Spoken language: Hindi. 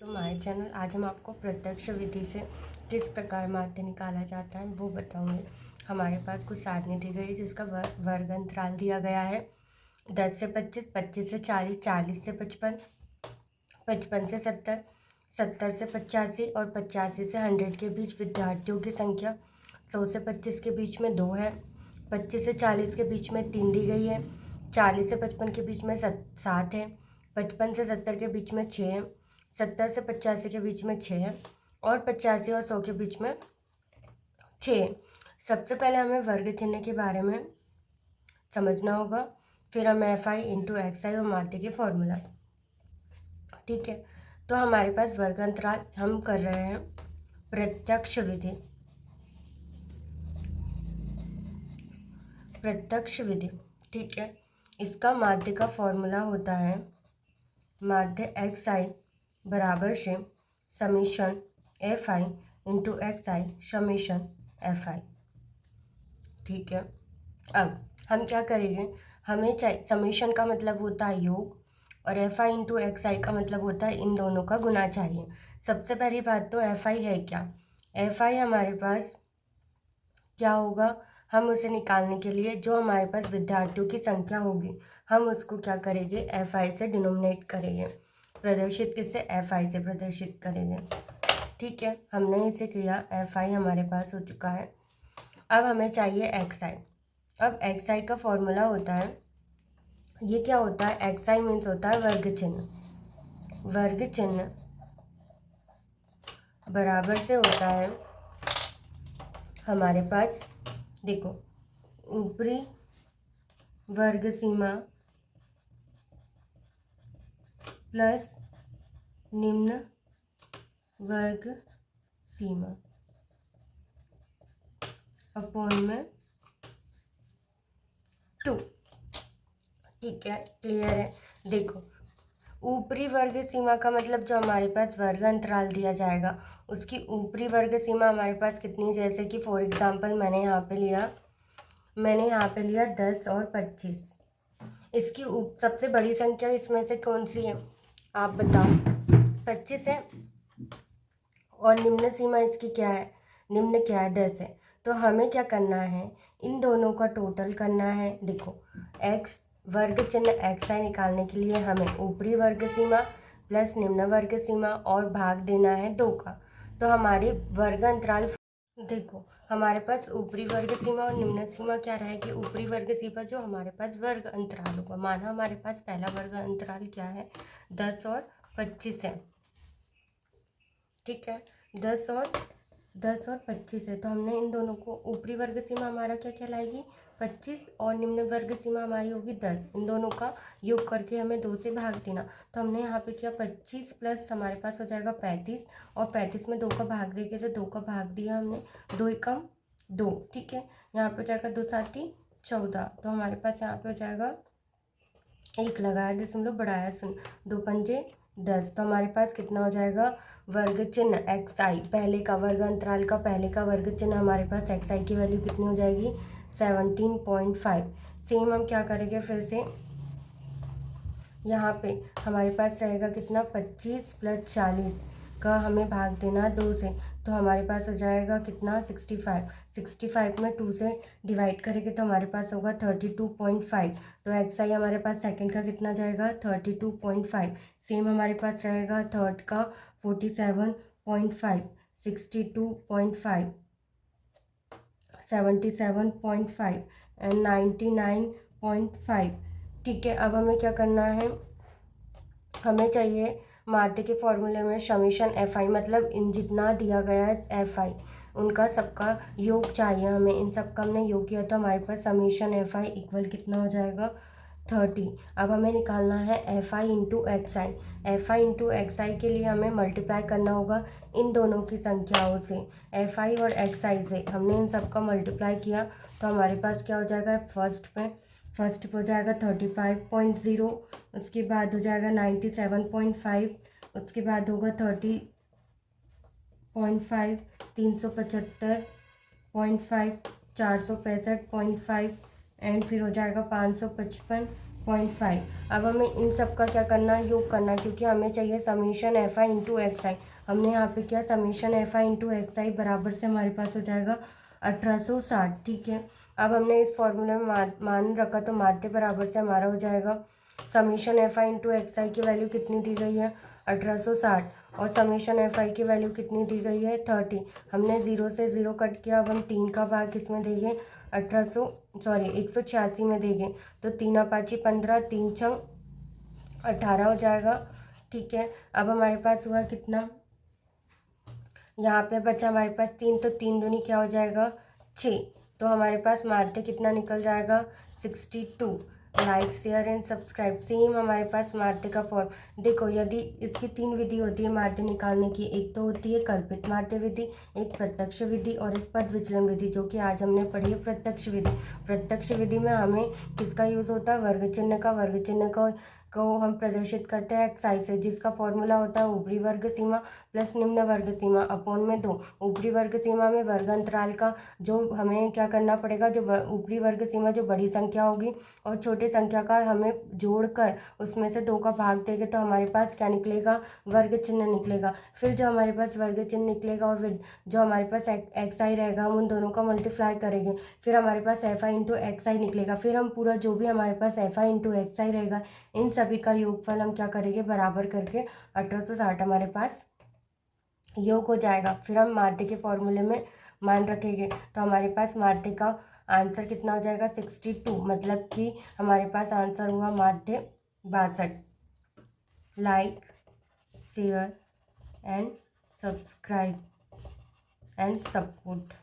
तो माय चैनल। आज हम आपको प्रत्यक्ष विधि से किस प्रकार माध्य निकाला जाता है वो बताऊंगे। हमारे पास कुछ सारणी दी गई है जिसका वर्ग अंतराल दिया गया है 10 से 25, 25 से 40, 40 से 55, 55 से 70, 70 से 85 और 85 से 100 के बीच विद्यार्थियों की संख्या 100 से 25 के बीच में 2 है, 25 से 40 के बीच में 3 दी गई है, 40 से 55 के बीच में 7 है, 55 से 70 के बीच में 6 है, 70 से 85 के बीच में 6 है और 85 और 100 के बीच में 6। सबसे पहले हमें वर्ग चिन्ह के बारे में समझना होगा, फिर हम FI इंटू XI और माध्य के फॉर्मूला। ठीक है, तो हमारे पास वर्ग अंतराल हम कर रहे हैं प्रत्यक्ष विधि। प्रत्यक्ष विधि, ठीक है। इसका माध्य का फॉर्मूला होता है माध्य XI बराबर से summation FI into XI summation FI। ठीक है, अब हम क्या करेंगे, हमें चाहिए समीशन का मतलब होता है योग और FI इंटू XI का मतलब होता है इन दोनों का गुना चाहिए। सबसे पहली बात तो FI है क्या। FI हमारे पास क्या होगा, हम उसे निकालने के लिए जो हमारे पास विद्यार्थियों की संख्या होगी हम उसको क्या करेंगे, FI से डिनोमिनेट करेंगे। प्रदर्शित किससे, FI से प्रदर्शित करेंगे। ठीक है, हमने इसे किया, FI हमारे पास हो चुका है। अब हमें चाहिए XI। अब XI का फॉर्मूला होता है, ये क्या होता है, XI मीन्स होता है वर्ग चिन्ह। वर्ग चिन्ह बराबर से होता है हमारे पास, देखो, ऊपरी वर्ग सीमा प्लस निम्न वर्ग सीमा अपॉन में 2। ठीक है, क्लियर है। देखो, ऊपरी वर्ग सीमा का मतलब जो हमारे पास वर्ग अंतराल दिया जाएगा उसकी ऊपरी वर्ग सीमा हमारे पास कितनी, जैसे कि फॉर एग्जांपल मैंने यहाँ पे लिया 10 और 25। इसकी सबसे बड़ी संख्या इसमें से कौन सी है आप बताओ, 25 है। और निम्न सीमा इसकी क्या है, निम्न क्या है, 10 है। तो हमें क्या करना है, इन दोनों का टोटल करना है। देखो, x वर्ग चिन्ह XI निकालने के लिए हमें ऊपरी वर्ग सीमा प्लस निम्न वर्ग सीमा और भाग देना है 2 का। तो हमारी वर्ग अंतराल, देखो हमारे पास ऊपरी वर्ग सीमा और निम्न सीमा क्या रहेगी, ऊपरी वर्ग सीमा जो हमारे पास वर्ग अंतराल होगा, माना हमारे पास पहला वर्ग अंतराल क्या है, 10 और 25 है। ठीक है, 10 और 25 है। तो हमने इन दोनों को, ऊपरी वर्ग सीमा हमारा क्या कहलाएगी 25 और निम्न वर्ग सीमा हमारी होगी 10। इन दोनों का योग करके हमें 2 से भाग देना। तो हमने यहाँ पे किया 25 प्लस हमारे पास हो जाएगा 35 और 35 में 2 का भाग देंगे तो 2 का भाग दिया हमने, 2 एकम 2। ठीक है, यहाँ पे हो जाएगा 2 साथी 14। तो हमारे पास यहाँ पे हो जाएगा 1 लगाया दशमलव बढ़ाया 0, 2 पंजे 10। तो हमारे पास कितना हो जाएगा, वर्ग चिन्ह XI पहले का वर्ग अंतराल का पहले का वर्ग चिन्ह हमारे पास XI की वैल्यू कितनी हो जाएगी 17.5। सेम हम क्या करेंगे, फिर से यहाँ पे हमारे पास रहेगा कितना, 25 प्लस 40 का हमें भाग देना 2 से। तो हमारे पास हो जाएगा कितना, 65। 65 में 2 से डिवाइड करेंगे तो हमारे पास होगा 32.5। तो XI हमारे पास सेकंड का कितना जाएगा 32.5। सेम हमारे पास रहेगा थर्ड का 47.5, 62.5, 77.5 एंड 99.5। ठीक है, अब हमें क्या करना है, हमें चाहिए माध्य के फॉर्मूले में समीशन FI, मतलब इन जितना दिया गया है FI उनका सबका योग चाहिए हमें। इन सबका हमने योग किया तो हमारे पास समीशन FI इक्वल कितना हो जाएगा 30। अब हमें निकालना है FI into XI। FI into XI के लिए हमें मल्टीप्लाई करना होगा इन दोनों की संख्याओं से, FI और XI से। हमने इन सबका मल्टीप्लाई किया तो हमारे पास क्या हो जाएगा, फर्स्ट पे हो जाएगा 35.0, उसके बाद हो जाएगा 97.5, उसके बाद होगा 30.5, 375.5, 465.5 एंड फिर हो जाएगा 555.5 0.5। अब हमें इन सब का क्या करना है, योग करना है, क्योंकि हमें चाहिए summation f i into x i. हमने यहाँ पे किया summation f i into x i बराबर से हमारे पास हो जाएगा 1860। ठीक है, अब हमने इस फॉर्मूले में मान रखा तो माध्य बराबर से हमारा हो जाएगा summation f i into x i की वैल्यू कितनी दी गई है 1860, और समीशन एफ आई की वैल्यू कितनी दी गई है 30। हमने 0 से 0 कट किया। अब हम 3 का भाग किसमें देंगे 186 में देंगे, तो 3 5 15, 3 6 18 हो जाएगा। ठीक है, अब हमारे पास हुआ कितना, यहाँ पे बचा हमारे पास 3, तो 3 दूनी क्या हो जाएगा 6, तो हमारे पास माध्य कितना निकल जाएगा 62। Like share and subscribe. Same हमारे पास माध्य का फॉर्म देखो, यदि इसकी 3 विधि होती है माध्य निकालने की। एक तो होती है कल्पित माध्य विधि, एक प्रत्यक्ष विधि और एक पद विचलन विधि, जो कि आज हमने पढ़ी है प्रत्यक्ष विधि। प्रत्यक्ष विधि में हमें किसका यूज़ होता है, वर्ग चिन्ह का। वर्ग चिन्ह को हम प्रदर्शित करते हैं एक्स आई से, जिसका फॉर्मूला होता है ऊपरी वर्ग सीमा प्लस निम्न वर्ग सीमा अपॉन में 2। ऊपरी वर्ग सीमा में वर्ग अंतराल का जो हमें क्या करना पड़ेगा, जो ऊपरी वर्ग सीमा जो बड़ी संख्या होगी और छोटी संख्या का हमें जोड़कर उसमें से 2 का भाग देंगे, तो हमारे पास क्या निकलेगा, वर्ग चिन्ह निकलेगा। फिर जो हमारे पास वर्ग चिन्ह निकलेगा और जो हमारे पास एक्स आई रहेगा, हम उन दोनों का मल्टीप्लाई करेंगे, फिर हमारे पास एफ आई इंटू एक्स आई निकलेगा। फिर हम पूरा जो भी हमारे पास एफ आई इंटू एक्स आई रहेगा, इन सभी का योगफल हम क्या करेंगे, बराबर करके 1860 हमारे पास योग हो जाएगा। फिर हम माध्य के फॉर्मूले में मान रखेंगे, तो हमारे पास माध्य का आंसर कितना हो जाएगा 62, मतलब कि हमारे पास आंसर हुआ माध्य 62। Like share and subscribe and support.